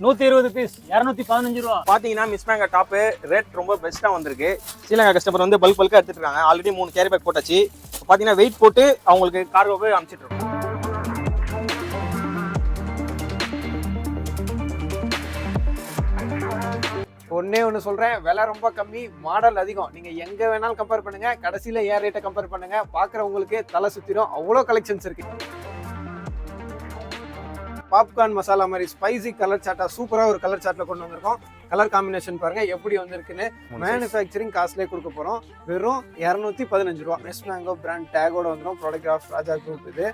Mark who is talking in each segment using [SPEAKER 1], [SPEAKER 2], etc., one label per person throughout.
[SPEAKER 1] 120 piece 215 ரூபா.
[SPEAKER 2] பாத்தீங்கன்னா மிஸ்மேங்கோ top rate ரொம்ப பெஸ்டா வந்திருக்கு. ஸ்ரீலங்கா கஸ்டமர் வந்து பல்கா எடுத்துட்டு இருக்காங்க. ஆல்ரெடி 3 கேரி பேக் போட்டாச்சு. பாத்தீங்கன்னா வெயிட் போட்டு அவங்களுக்கு கார்கோவை அனுப்பிச்சிட்டு இருக்கோம்.
[SPEAKER 3] ஒன்னே ஒன்று சொல்கிறேன், விலை ரொம்ப கம்மி, மாடல் அதிகம். நீங்கள் எங்கே வேணாலும் கம்பேர் பண்ணுங்கள், கடைசியில் ஏன் ரேட்டை கம்பேர் பண்ணுங்கள், பார்க்குறவங்களுக்கே தலை சுற்றிடும். அவ்வளோ கலெக்ஷன்ஸ் இருக்குது. பாப்கார்ன் மசாலா மாதிரி ஸ்பைசி கலர் சாட்டா சூப்பராக ஒரு கலர் சாட்டில் கொண்டு வந்திருக்கோம். கலர் காம்பினேஷன் பாருங்கள் எப்படி வந்திருக்குன்னு. மேனுஃபேக்சரிங் காஸ்ட்லேயே கொடுக்க போகிறோம். வெறும் 215 ரூபா. மிஸ்மேங்கோ பிராண்ட் டேகோட வந்துடும். Product of Raja group. இது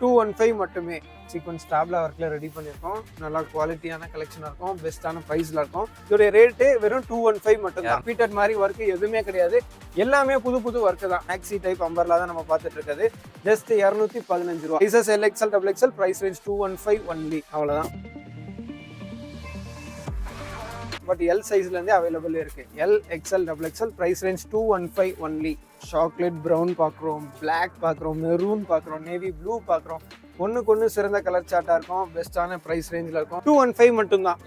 [SPEAKER 3] 215 மட்டுமே. சீக்வன்ஸ் ஸ்டாப்லா ஒர்க்கில் ரெடி பண்ணியிருக்கோம். நல்லா குவாலிட்டியான கலெக்ஷனாக இருக்கும். பெஸ்ட்டான ப்ரைஸில் இருக்கும். இதோடைய ரேட்டு வெறும் 215 மட்டும் தான். ரிப்பீட்டட் மாதிரி ஒர்க்கு எதுவுமே கிடையாது. எல்லாமே புது புது ஒர்க்கு தான். மேக்ஸி டைப் அம்பர்லா தான் நம்ம பார்த்துட்டு இருக்காது. ஜஸ்ட் 215 ரூபா. Sizes LXL XXL. Price range 215 only. அவ்வளோதான். பட் எல் சைஸ்லேருந்தே அவைலபிள் இருக்குது. LXL XXL. Price range 215 only. Chocolate brown பார்க்குறோம், பிளாக் பார்க்குறோம், மெரூன் பார்க்குறோம், நேவி ப்ளூ பார்க்குறோம். ஒன்றுக்கு ஒன்று சிறந்த கலர் சார்ட்டாக இருக்கும். பெஸ்ட்டான ப்ரைஸ் ரேஞ்சில் இருக்கும். 215 மட்டும்தான்.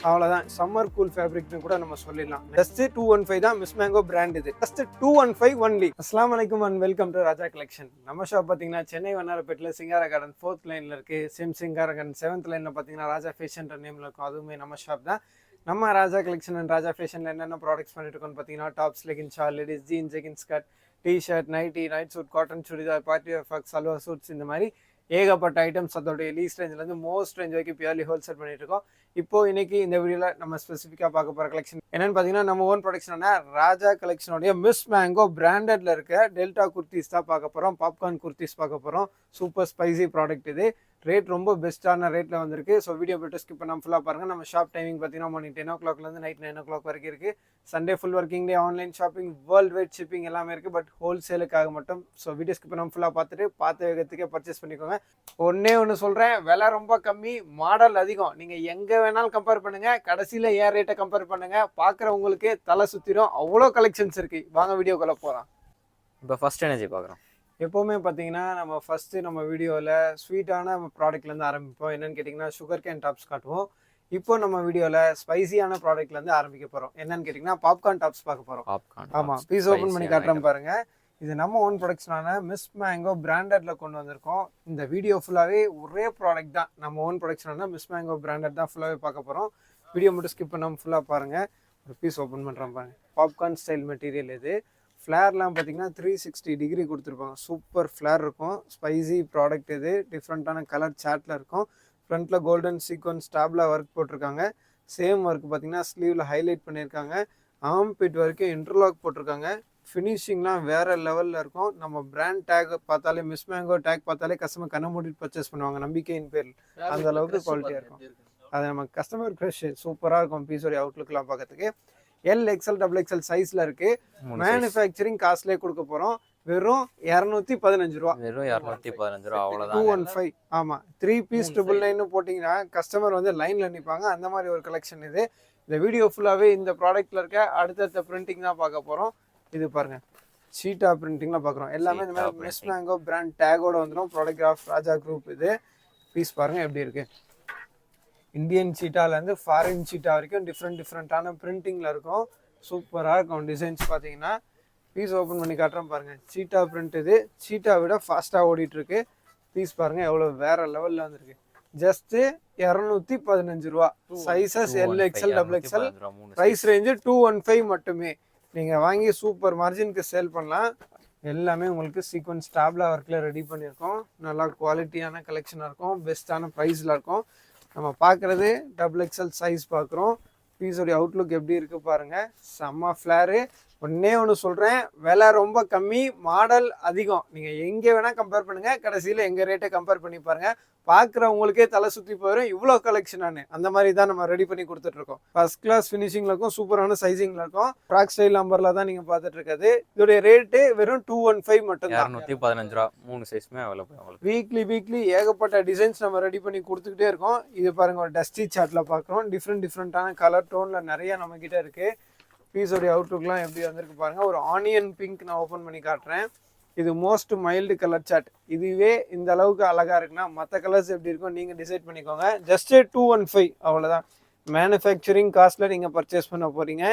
[SPEAKER 3] அவ்வளோதான். சம்மர் கூல் ஃபேப்ரிக்னு கூட நம்ம சொல்லிடலாம். ஜஸ்ட் 215 தான். மிஸ்மேங்கோ பிராண்ட் இது. Just 215 only. அஸ்ஸலாமு அலைக்கும் and welcome to Raja collection. நம்ம ஷாப் பார்த்தீங்கன்னா சென்னை வண்ணாரப்பேட்டில் சிங்கார கார்டன் 4th லைனில் இருக்குது. சேம் சிங்கார கார்டன் 7th லைனில் பார்த்தீங்கன்னா ராஜா ஃபேஷன்ற நேமில் இருக்கும். அதுவுமே நம்ம ஷாப் தான். நம்ம ராஜா கலெக்ஷன் அண்ட் ராஜா ஃபேஷனில் என்னென்ன ப்ராடக்ட்ஸ் பண்ணிட்டு இருக்கோம்னு பார்த்தீங்கன்னா tops, leggings, shawl, ladies jeans, jegging skirt, T shirt, nightie, night suit, cotton churidar, party wear frocks, salwar suits, இந்த மாதிரி ஏகப்பட்ட ஐட்டம்ஸ் அதோடைய லீஸ்ட் ரேஞ்சிலேருந்து மோஸ்ட் ரேஞ்ச் வரைக்கும் பியூர்லி ஹோல்சேல் பண்ணிட்டு இருக்கோம். இப்போ இன்னைக்கு இந்த வீடியோவில் நம்ம ஸ்பெசிஃபிக்காக பார்க்க போகிற கலெக்ஷன் என்னன்னு பார்த்தீங்கன்னா நம்ம ஓன் ப்ரொடக்ஷனான ராஜா கலெக்ஷனுடைய மிஸ்மேங்கோ பிராண்டட்ல இருக்க டெல்டா குர்த்திஸ் தான் பார்க்க போகிறோம். பாப்கார்ன் குர்த்திஸ் பார்க்க போகிறோம். சூப்பர் ஸ்பைசி ப்ராடக்ட் இது. ரேட் ரொம்ப பெஸ்ட்டான ரேட்டில் வந்திருக்கு. ஸோ வீடியோ போய்ட்டு ஸ்கிப் பண்ணாமல் ஃபுல்லாக பாருங்கள். நம்ம ஷாப் டைமிங் பார்த்தீங்கன்னா மார்னிங் 10 o'clockலேருந்து நைட் 9 o'clock வரைக்கும் இருக்குது. Sunday full working day. Online shopping, world wide shipping எல்லாமே இருக்குது. பட் ஹோல்சேலுக்காக மட்டும். ஸோ வீடியோ ஸ்கிப் பண்ணாமல் ஃபுல்லாக பார்த்துட்டு பார்த்த வேகத்துக்கே பர்ச்சேஸ் பண்ணிக்கோங்க. ஒன்னே ஒன்று சொல்கிறேன், விலை ரொம்ப கம்மி, மாடல் அதிகம். நீங்கள் எங்கே வேணாலும் கம்பேர் பண்ணுங்கள், கடைசியில் ஏன் ரேட்டை கம்பேர் பண்ணுங்கள், பார்க்குறவங்களுக்கே தலை சுற்றிடும். அவ்வளோ கலெக்ஷன்ஸ் இருக்குது. வாங்க வீடியோக்குள்ளே போகலாம்.
[SPEAKER 4] இப்போ ஃபர்ஸ்ட் எனர்ஜி பார்க்குறோம்.
[SPEAKER 3] எப்போவுமே பார்த்தீங்கன்னா நம்ம ஃபஸ்ட்டு நம்ம வீடியோவில் ஸ்வீட்டான ப்ராடக்ட்லேருந்து ஆரம்பிப்போம். என்னென்னு கேட்டிங்கன்னா சுகர் கேன் டாப்ஸ் காட்டுவோம். இப்போ நம்ம வீடியோவில் ஸ்பைசியான ப்ராடக்ட்லேருந்து ஆரம்பிக்க போகிறோம். என்னென்னு கேட்டிங்கன்னா பாப்கார்ன் டாப்ஸ் பார்க்க போகிறோம். ஆமாம், பீஸ் ஓப்பன் பண்ணி காட்டுறோம் பாருங்கள். இது நம்ம ஓன் ப்ரொடக்ஷனான மிஸ்மேங்கோ பிராண்டடில் கொண்டு வந்திருக்கோம். இந்த வீடியோ ஃபுல்லாகவே ஒரே ப்ராடக்ட் தான். நம்ம ஓன் ப்ரொடக்ஷனான மிஸ்மேங்கோ பிராண்டட் தான் ஃபுல்லாகவே பார்க்க போகிறோம். வீடியோ மட்டும் ஸ்கிப் பண்ணாமல் ஃபுல்லாக பாருங்கள். ஒரு பீஸ் ஓப்பன் பண்ணுறோம் பாருங்கள். பாப்கார்ன் ஸ்டைல் மெட்டீரியல் இது. ஃப்ளேர்லாம் பார்த்தீங்கன்னா 360 டிகிரி கொடுத்துருப்பாங்க. சூப்பர் ஃப்ளேர் இருக்கும். ஸ்பைசி ப்ராடக்ட் இது. டிஃப்ரெண்ட்டான கலர் சாட்டில் இருக்கும். ஃப்ரண்ட்டில் கோல்டன் சீக்வன்ஸ் ஸ்டாப்ல ஒர்க் போட்டிருக்காங்க. சேம் ஒர்க் பார்த்தீங்கன்னா ஸ்லீவில் ஹைலைட் பண்ணியிருக்காங்க. ஆர்ம் பிட் வரைக்கும் இன்டர்லாக் போட்டிருக்காங்க. ஃபினிஷிங்லாம் வேறு லெவலில் இருக்கும். நம்ம பிராண்ட் டேக் பார்த்தாலே, மிஸ்மேங்கோ டேக் பார்த்தாலே கஸ்டமர் கண்ண மூடிட்டு பர்ச்சேஸ் பண்ணுவாங்க நம்பிக்கையின் பேரில். அந்த அளவுக்கு குவாலிட்டியாக இருக்கும். அது நம்ம கஸ்டமர் ஃப்ரெஷ் சூப்பராக இருக்கும். பீஸோடைய அவுட்லுக்லாம் பார்க்கறதுக்கு LXL XXL சைஸ்ல இருக்கு. மேனுஃபேக்சரிங் காஸ்ட்லேயே கொடுக்க போறோம். வெறும் 215 ரூபா.
[SPEAKER 4] வெறும் 215 ரூபா. அவ்வளவுதான்.
[SPEAKER 3] 215. ஆமா, 3 பீஸ் 999 போட்டிங்கன்னா கஸ்டமர் வந்து லைன்ல நிற்பாங்க. அந்த மாதிரி ஒரு கலெக்ஷன் இது. இந்த வீடியோ ஃபுல்லாகவே இந்த ப்ராடக்ட்ல இருக்க அடுத்தடுத்த பிரிண்டிங் தான் பார்க்க போறோம். இது பாருங்க, சீட்டா பிரிண்டிங்லாம் பார்க்குறோம். எல்லாமே இந்த மாதிரி மிஸ்மேங்கோ பிராண்ட் டேகோட வந்துடும். ப்ராடக்ட் ஆஃப் ராஜா குரூப் இது. பீஸ் பாருங்க எப்படி இருக்கு. இந்தியன் சீட்டாலேருந்து ஃபாரின் சீட்டா வரைக்கும் டிஃப்ரெண்ட்டான பிரிண்டிங்கில் இருக்கும். சூப்பராக இருக்கும். டிசைன்ஸ் பார்த்தீங்கன்னா பீஸ் ஓப்பன் பண்ணி காட்டுறோம் பாருங்கள். சீட்டா பிரிண்ட் இது. சீட்டா விட ஃபாஸ்ட்டாக ஓடிட்டுருக்கு. பீஸ் பாருங்கள் எவ்வளோ வேறு லெவலில் வந்துருக்கு. ஜஸ்ட்டு 215 ரூபா. Sizes LXL XXL. Price range 215 மட்டுமே. நீங்கள் வாங்கி சூப்பர் மார்ஜினுக்கு சேல் பண்ணலாம். எல்லாமே உங்களுக்கு சீக்வன்ஸ் ஸ்டாப்லா ஒர்க்கில் ரெடி பண்ணியிருக்கோம். நல்லா குவாலிட்டியான கலெக்ஷனாக இருக்கும். பெஸ்ட்டான ப்ரைஸில் இருக்கும். நம்ம பார்க்குறது XXL சைஸ் பார்க்குறோம். பீஸோடைய அவுட்லுக் எப்படி இருக்குது பாருங்கள். செம்ம ஃப்ளேரு. ஒன்றே ஒன்று சொல்கிறேன், விலை ரொம்ப கம்மி, மாடல் அதிகம். நீங்கள் எங்கே வேணால் கம்பேர் பண்ணுங்கள், கடைசியில் எங்கள் ரேட்டை கம்பேர் பண்ணி பாருங்கள். பார்க்குறவங்களுக்கே தலை சுற்றி போயிடும். இவ்வளோ கலெக்ஷனானு அந்த மாதிரி தான் நம்ம ரெடி பண்ணி கொடுத்துட்ருக்கோம். ஃபர்ஸ்ட் கிளாஸ் ஃபினிஷிங்கில் இருக்கும். சூப்பரான சைஸிங்கில் இருக்கும். ஃப்ராக் ஸ்டைல் நம்பரில் தான் நீங்கள் பார்த்துட்டு இருக்காது. இதோடைய ரேட்டு வெறும் 215 மட்டும் தான்.
[SPEAKER 4] 215 ரூபா. 3 சைஸுமே அவைலபிள்.
[SPEAKER 3] வீக்லி ஏகப்பட்ட டிசைன்ஸ் நம்ம ரெடி பண்ணி கொடுத்துக்கிட்டே இருக்கோம். இது பாருங்கள், ஒரு டஸ்டி சார்ட்டில் பார்க்குறோம். டிஃப்ரெண்ட்டான கலர் டோனில் நிறைய நம்மக்கிட்ட இருக்குது. பீஸோடைய அவுட்லுக்லாம் எப்படி வந்திருக்கு பாருங்கள். ஒரு ஆனியன் பிங்க் நான் ஓப்பன் பண்ணி காட்டுறேன். இது மோஸ்ட் மைல்டு கலர் சார்ட். இதுவே இந்த அளவுக்கு அழகா இருக்குன்னா மற்ற கலர்ஸ் எப்படி இருக்கும் நீங்கள் டிசைட் பண்ணிக்கோங்க. ஜஸ்ட் 215 அவ்வளோதான். மேனுஃபேக்சரிங் காஸ்ட்டில் நீங்கள் பர்ச்சேஸ் பண்ண போகிறீங்க.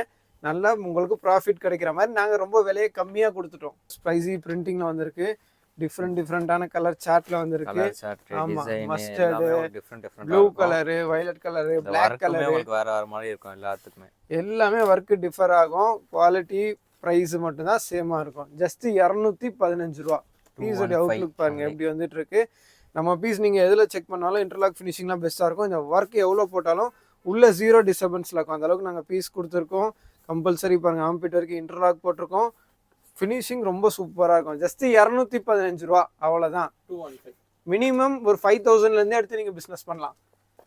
[SPEAKER 3] நல்லா உங்களுக்கு ப்ராஃபிட் கிடைக்கிற மாதிரி நாங்கள் ரொம்ப விலையை கம்மியாக கொடுத்துட்டோம். ஸ்பைசி பிரிண்டிங்கில் வந்திருக்கு, டிஃப்ரெண்டான கலர் சார்ட்ல வந்திருக்கு. ஆமா, mustard, blue colour, violet colour, black colour,
[SPEAKER 4] வேற வேற மாதிரி இருக்கும். எல்லாத்துக்குமே
[SPEAKER 3] எல்லாமே ஒர்க் டிஃபர் ஆகும். குவாலிட்டி ப்ரைஸ் மட்டும்தான் சேமா இருக்கும். ஜஸ்ட் 215 ரூபா. பீஸோட அவுட்லுக் பாருங்க எப்படி வந்துட்டு இருக்கு. நம்ம பீஸ் நீங்க எதுல செக் பண்ணாலும் இன்டர்லாக் ஃபினிஷிங்லாம் பெஸ்டா இருக்கும். இந்த ஒர்க் எவ்வளோ போட்டாலும் உள்ள 0 டிஸ்டர்பன்ஸ்ல இருக்கும். அந்த அளவுக்கு நாங்கள் பீஸ் கொடுத்துருக்கோம். கம்பல்சரி பாருங்க, ஆம்பிட் வரைக்கும் இன்டர்லாக் போட்டிருக்கோம். ஃபினிஷிங் ரொம்ப சூப்பராக இருக்கும். ஜஸ்ட் 215 ரூபா அவ்வளோதான். மினிமம் ஒரு 5000லேருந்தே எடுத்து நீங்கள் பிஸ்னஸ் பண்ணலாம்.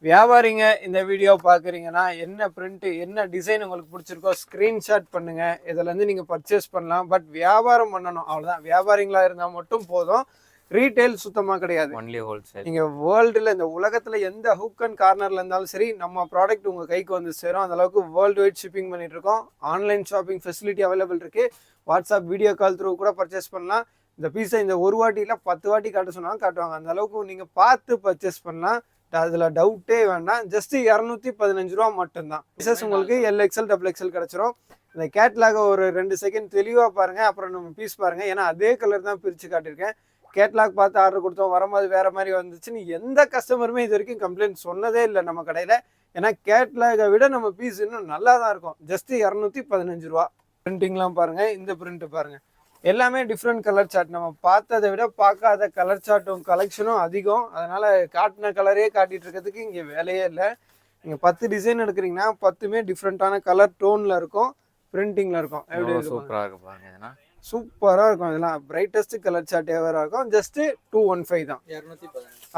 [SPEAKER 3] வியாபாரிங்க இந்த வீடியோ பார்க்குறீங்கன்னா என்ன பிரிண்ட் என்ன டிசைன் உங்களுக்கு பிடிச்சிருக்கோ ஸ்க்ரீன்ஷாட் பண்ணுங்கள். இதிலேருந்து நீங்கள் பர்ச்சேஸ் பண்ணலாம். பட் வியாபாரம் பண்ணணும், அவ்வளோதான். வியாபாரிங்களாக இருந்தால் மட்டும் போதும். ரீட்டைல் சுத்தமாக கிடையாது.
[SPEAKER 4] Only wholesale. நீங்கள்
[SPEAKER 3] வேர்ல்டில் இந்த உலகத்தில் எந்த ஹுக் அண்ட் கார்னரில் இருந்தாலும் சரி நம்ம ப்ராடக்ட் உங்கள் கைக்கு வந்து சேரும். அந்த அளவுக்கு வேர்ல்டு வைட் ஷிப்பிங் பண்ணிட்டு இருக்கோம். ஆன்லைன் ஷாப்பிங் ஃபெசிலிட்டி அவைலபிள் இருக்குது. வாட்ஸ்அப் வீடியோ கால் த்ரூ கூட பர்ச்சேஸ் பண்ணலாம். இந்த பீஸை இந்த ஒரு வாட்டியில் 10 வாட்டி காட்ட சொன்னாலும் காட்டுவாங்க. அந்த அளவுக்கு நீங்கள் பார்த்து பர்ச்சேஸ் பண்ணலாம். அதில் டவுட்டே வேண்டாம். ஜஸ்ட் 215 ரூபா மட்டும்தான். பீசஸ் உங்களுக்கு LXL XXL கிடச்சிரும். இந்த கேட்லாக ஒரு 2 செகண்ட் தெளிவாக பாருங்கள், அப்புறம் நம்ம பீஸ் பாருங்கள். ஏன்னா அதே கலர் தான் பிரித்து காட்டியிருக்கேன். கேட்லாக் பார்த்து ஆர்டர் கொடுத்தோம், வரும்போது வேறு மாதிரி வந்துச்சுன்னு எந்த கஸ்டமருமே இது வரைக்கும் கம்ப்ளைண்ட் சொன்னதே இல்லை நம்ம கடையில். ஏன்னா கேட்லாகை விட நம்ம பீஸ் இன்னும் நல்லா தான் இருக்கும். ஜஸ்ட் 215 ரூபா. பிரிண்டிங்லாம் பாருங்கள், இந்த பிரிண்ட்டு பாருங்கள், எல்லாமே டிஃப்ரெண்ட் கலர் சார்ட். நம்ம பார்த்ததை விட பார்க்காத கலர் சார்ட்டும் கலெக்ஷனும் அதிகம். அதனால் காட்டின கலரே காட்டிகிட்டு இருக்கிறதுக்கு இங்கே வேலையே இல்லை. நீங்கள் 10 டிசைன் எடுக்கிறீங்கன்னா 10மே டிஃப்ரெண்ட்டான கலர் டோனில் இருக்கும், பிரிண்டிங்கில் இருக்கும். எப்படி
[SPEAKER 4] சூப்பராக இருக்கும் பாருங்க.
[SPEAKER 3] சூப்பராக இருக்கும். இதெல்லாம் பிரைட்டஸ்ட் கலர் சார்ட் எவராக இருக்கும். ஜஸ்ட் 215 தான்.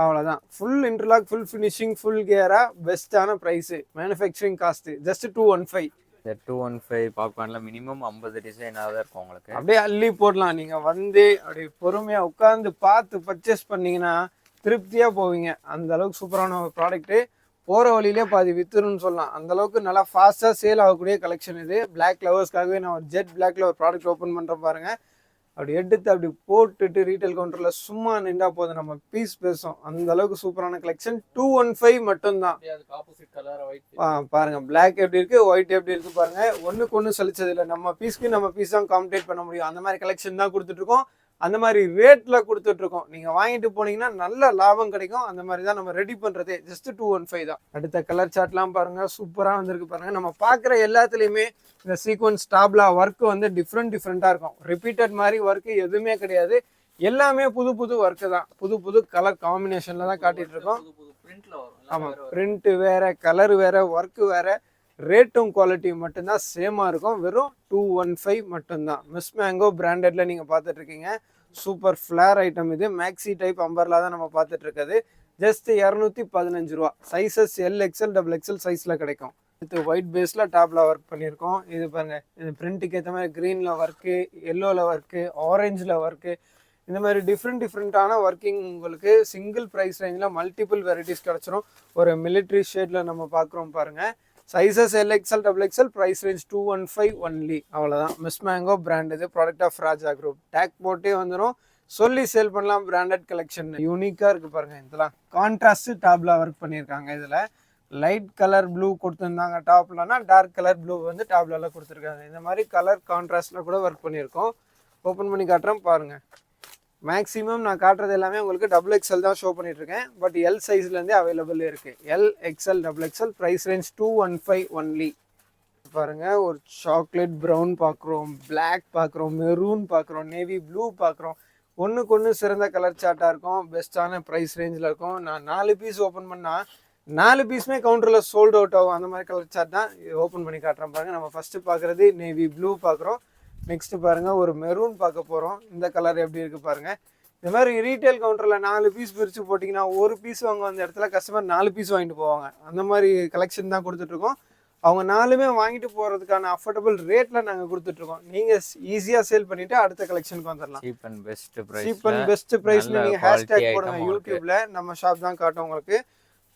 [SPEAKER 3] அவ்வளோதான். Full interlock, full finishing, full கேரா, பெஸ்ட்டான ப்ரைஸு. Manufacturing cost just 215.
[SPEAKER 4] 215 பாப்கார்னில் மினிமம் 50 டிசைனாக தான் இருக்கும் உங்களுக்கு.
[SPEAKER 3] அப்படியே அள்ளி போடலாம். நீங்கள் வந்து அப்படியே பொறுமையாக உட்காந்து பார்த்து பர்ச்சேஸ் பண்ணிங்கன்னா திருப்தியாக போவீங்க. அந்த அளவுக்கு சூப்பரான ஒரு ப்ராடக்ட்டு. போகிற வழியிலே பாதி வித்துருன்னு சொல்லலாம். அந்தளவுக்கு நல்லா ஃபாஸ்ட்டாக சேல் ஆகக்கூடிய கலெக்ஷன் இது. பிளாக் லவர்ஸ்க்காகவே நான் ஒரு ஜெட் பிளாக்ல ஒரு ப்ராடக்ட் ஓப்பன் பண்ணுற பாருங்க. அப்படி எடுத்து அப்படி போட்டுட்டு ரீட்டைல் கவுண்டரில் சும்மா நின்றா போதும், நம்ம பீஸ் பேசும். அந்த அளவுக்கு சூப்பரான கலெக்ஷன். 215 மட்டும்தான். பாருங்க, பிளாக் எப்படி இருக்கு, ஒயிட் எப்படி இருக்கு பாருங்க. ஒன்றுக்கு ஒன்று சலிச்சது இல்லை. நம்ம பீஸ்க்கு நம்ம பீஸ் தான் காம்படேட் பண்ண முடியும். அந்த மாதிரி கலெக்ஷன் தான் கொடுத்துட்ருக்கோம். அந்த மாதிரி ரேட்டில் கொடுத்துட்ருக்கோம். நீங்கள் வாங்கிட்டு போனீங்கன்னா நல்ல லாபம் கிடைக்கும். அந்த மாதிரி தான் நம்ம ரெடி பண்ணுறதே. ஜஸ்ட் 215 தான். அடுத்த கலர் சார்ட்லாம் பாருங்கள், சூப்பராக வந்திருக்கு பாருங்கள். நம்ம பார்க்குற எல்லாத்துலேயுமே இந்த சீக்வன்ஸ் டாப்லா ஒர்க் வந்து டிஃப்ரெண்ட்டாக இருக்கும். ரிப்பீட்டட் மாதிரி ஒர்க்கு எதுவுமே கிடையாது. எல்லாமே புது ஒர்க்கு தான். புது கலர் காம்பினேஷனில் தான் காட்டிகிட்டு இருக்கோம். ஆமாம், பிரிண்ட்டு வேறு, கலர் வேறு, ஒர்க்கு வேறு. ரேட்டும் குவாலிட்டி மட்டும்தான் சேமாக இருக்கும். வெறும் 215 மட்டும்தான். மிஸ் மேங்கோ பிராண்டடில் நீங்கள் பார்த்துட்ருக்கீங்க. சூப்பர் ஃப்ளேர் ஐட்டம் இது. மேக்ஸி டைப் அம்பர்லா தான் நம்ம பார்த்துட்ருக்குது. ஜஸ்ட் 215 ரூபா. சைஸஸ் LXL XXL சைஸில் கிடைக்கும். இது ஒயிட் பேஸில் டாப்பில் ஒர்க் பண்ணியிருக்கோம். இது பாருங்கள், இது பிரிண்ட்டுக்கு ஏற்ற மாதிரி க்ரீனில் ஒர்க்கு, எல்லோவில் ஒர்க்கு, ஆரஞ்சில் ஒர்க்கு, இந்த மாதிரி டிஃப்ரெண்ட்டான ஒர்க்கிங் உங்களுக்கு சிங்கிள் ப்ரைஸ் ரேஞ்சில் மல்டிபிள் வெரைட்டிஸ் கிடச்சிரும். ஒரு மிலிட்ரி ஷேடில் நம்ம பார்க்குறோம் பாருங்கள். Sizes LXL XXL, price range 215 only. அவ்வளோதான். மிஸ் மேங்கோ பிராண்ட் இது. Product of Raja group. Tag போட்டே வந்துடும். சொல்லி சேல் பண்ணலாம். பிராண்டட் கலெக்ஷன் யூனிக்காக இருக்குது பாருங்கள். இதெல்லாம் கான்ட்ராஸ்ட் டாப்ல ஒர்க் பண்ணியிருக்காங்க. இதில் லைட் கலர் ப்ளூ கொடுத்துருந்தாங்க டாப்லனா, டார்க் கலர் ப்ளூ வந்து டாப்லலாம் கொடுத்துருக்காங்க. இந்த மாதிரி கலர் கான்ட்ராஸ்டில் கூட ஒர்க் பண்ணியிருக்கோம். ஓப்பன் பண்ணி காட்டுறேன் பாருங்கள். மேக்ஸிமம் நான் காட்டுறது எல்லாமே உங்களுக்கு XXL தான் ஷோ பண்ணிட்டுருக்கேன். பட் L சைஸ்லேருந்தே அவைலபிள் இருக்குது. LXL XXL, price range 215 only. பாருங்கள், ஒரு சாக்லேட் ப்ரௌன் பார்க்குறோம், பிளாக் பார்க்குறோம், மெரூன் பார்க்குறோம், நேவி ப்ளூ பார்க்குறோம். ஒன்றுக்கு ஒன்று சிறந்த கலர் சார்ட்டாக இருக்கும். பெஸ்ட்டான ப்ரைஸ் ரேஞ்சில் இருக்கும். நான் 4 பீஸ் ஓப்பன் பண்ணால் 4 பீஸுமே கவுண்டரில் சோல்ட் அவுட் ஆகும். அந்த மாதிரி கலர் சார்ட் தான் ஓப்பன் பண்ணி காட்டுறேன் பாருங்கள். நம்ம ஃபஸ்ட்டு பார்க்குறது நேவி ப்ளூ பார்க்குறோம். நெக்ஸ்ட்டு பாருங்கள், ஒரு மெரூன் பார்க்க போகிறோம். இந்த கலர் எப்படி இருக்குது பாருங்கள். இந்த மாதிரி ரீட்டைல் கவுண்டரில் 4 பீஸ் பிரித்து போட்டிங்கன்னா ஒரு பீஸ் வாங்க வந்த இடத்துல கஸ்டமர் 4 பீஸ் வாங்கிட்டு போவாங்க. அந்த மாதிரி கலெக்ஷன் தான் கொடுத்துட்ருக்கோம். அவங்க 4மே வாங்கிட்டு போகிறதுக்கான அஃபோர்டபுள் ரேட்டில் நாங்கள் கொடுத்துட்ருக்கோம். நீங்கள் ஈஸியாக சேல் பண்ணிவிட்டு அடுத்த கலெக்ஷனுக்கு வந்துடலாம்.
[SPEAKER 4] சீப் அண்ட் பெஸ்ட்
[SPEAKER 3] ப்ரைஸ் நீங்கள் ஹேஷ்டேக் போடுங்க யூடியூப்பில். நம்ம ஷாப் தான் காட்டும் உங்களுக்கு.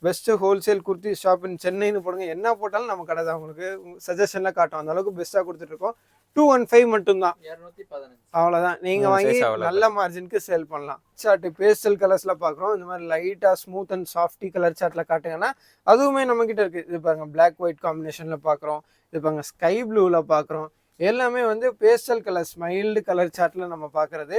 [SPEAKER 3] Best wholesale kurti shop in சென்னைன்னு போடுங்க, என்ன போட்டாலும் நம்ம கடை தான் உங்களுக்கு சஜஷனில் காட்டும். அந்த அளவுக்கு பெஸ்ட்டாக கொடுத்துட்ருக்கோம். 215 மட்டும்தான்,
[SPEAKER 4] 215.
[SPEAKER 3] அவ்வளோதான். நீங்கள் வாங்கி நல்ல மார்ஜினுக்கு சேல் பண்ணலாம். சார்ட்டு பேஸ்டல் கலர்ஸில் பார்க்குறோம். இந்த மாதிரி லைட்டாக ஸ்மூத் அண்ட் சாஃப்டி கலர் சார்ட்டில் காட்டுங்கன்னா அதுவுமே நம்மக்கிட்ட இருக்குது. இது பாருங்கள் பிளாக் ஒயிட் காம்பினேஷனில் பார்க்குறோம். இது பாருங்கள் ஸ்கை ப்ளூவில் பார்க்குறோம். எல்லாமே வந்து பேஸ்டல் கலர்ஸ் மைல்டு கலர் சார்ட்டில் நம்ம பார்க்குறது.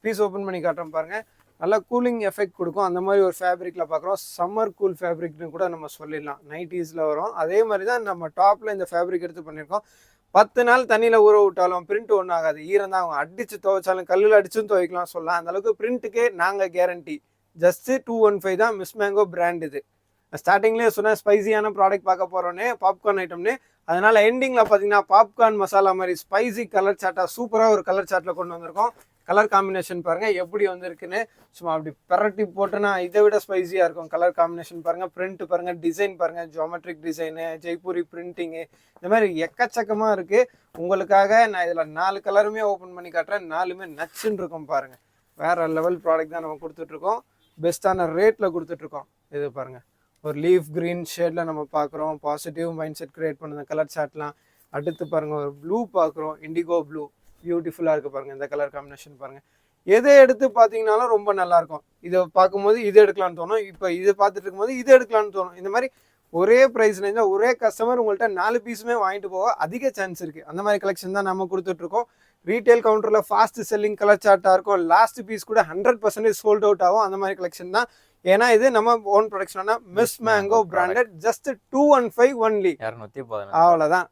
[SPEAKER 3] பீஸ் ஓப்பன் பண்ணி காட்டுறோம் பாருங்கள். நல்லா கூலிங் எஃபெக்ட் கொடுக்கும். அந்த மாதிரி ஒரு ஃபேப்ரிக்கில் பார்க்குறோம். சம்மர் கூல் ஃபேப்ரிக்னு கூட நம்ம சொல்லிடலாம். நைட்டீஸில் வரும். அதே மாதிரி தான் நம்ம டாப்பில் இந்த ஃபேப்ரிக் எடுத்து பண்ணியிருக்கோம். 10 நாள் தண்ணியில் ஊற விட்டாலும் பிரிண்ட் ஒன்றும் ஆகாது. ஈரம் தான். அவங்க அடித்து துவைச்சாலும் கல்லில் அடிச்சும் துவைக்கலாம் சொல்லலாம். அந்தளவுக்கு பிரிண்ட்டுக்கே நாங்கள் கேரண்டி. ஜஸ்ட்டு 215 தான். மிஸ் மேங்கோ பிராண்ட் இது. ஸ்டார்டிங்லேயே சொன்னால் ஸ்பைசியான ப்ராடக்ட் பார்க்க போகிறோன்னே பாப்கார்ன் ஐட்டம்னு. அதனால் எண்டிங்கில் பார்த்தீங்கன்னா பாப்கார்ன் மசாலா மாதிரி ஸ்பைசி கலர் சாட்டாக சூப்பராக ஒரு கலர் சாட்டில் கொண்டு வந்திருக்கோம். கலர் காம்பினேஷன் பாருங்கள் எப்படி வந்திருக்குன்னு. சும்மா அப்படி பரட்டி போட்டுன்னா இதை விட ஸ்பைசியாக இருக்கும். கலர் காம்பினேஷன் பாருங்கள், பிரிண்ட் பாருங்கள், டிசைன் பாருங்கள், ஜியோமெட்ரிக் டிசைனு, ஜெய்ப்பூரி பிரிண்டிங்கு, இந்த மாதிரி எக்கச்சக்கமாக இருக்குது. உங்களுக்காக நான் இதில் 4 கலருமே ஓப்பன் பண்ணி காட்டுறேன். 4மே நச்சுன்னு இருக்கும் பாருங்கள். வேறு லெவல் ப்ராடக்ட் தான் நம்ம கொடுத்துட்ருக்கோம். பெஸ்ட்டான ரேட்டில் கொடுத்துட்ருக்கோம். இது பாருங்கள் ஒரு லீஃப் க்ரீன் ஷேடில் நம்ம பார்க்குறோம். பாசிட்டிவ் மைண்ட் செட் க்ரியேட் பண்ணுற கலர் சார்ட்லாம். அடுத்து பாருங்கள் ஒரு ப்ளூ பார்க்குறோம். இண்டிகோ ப்ளூ பியூட்டிஃபுல்லாக இருக்குது பாருங்கள். இந்த கலர் காம்பினேஷன் பாருங்கள். எதை எடுத்து பார்த்தீங்கன்னாலும் ரொம்ப நல்லாயிருக்கும். இதை பார்க்கும்போது இது எடுக்கலான்னு தோணும். இப்போ இது பார்த்துட்டு இருக்கும்போது இது எடுக்கலான்னு தோணும். இந்த மாதிரி ஒரே ப்ரைஸில் இருந்தால் ஒரே கஸ்டமர் உங்கள்கிட்ட 4 பீஸுமே வாங்கிட்டு போக அதிக சான்ஸ் இருக்குது. அந்த மாதிரி கலெக்ஷன் தான் நம்ம கொடுத்துட்ருக்கோம். ரீட்டைல் கவுண்டரில் ஃபாஸ்ட் செல்லிங் கலர் சார்ட்டாக இருக்கும். லாஸ்ட் பீஸ் கூட 100% சோல்ட் அவுட் ஆகும். அந்த மாதிரி கலெக்ஷன் தான். ஏன்னா இது நம்ம ஓன் ப்ரொடக்ஷனான Miss Mango branded. Just 215 only.
[SPEAKER 4] 215.
[SPEAKER 3] அவ்வளோதான்.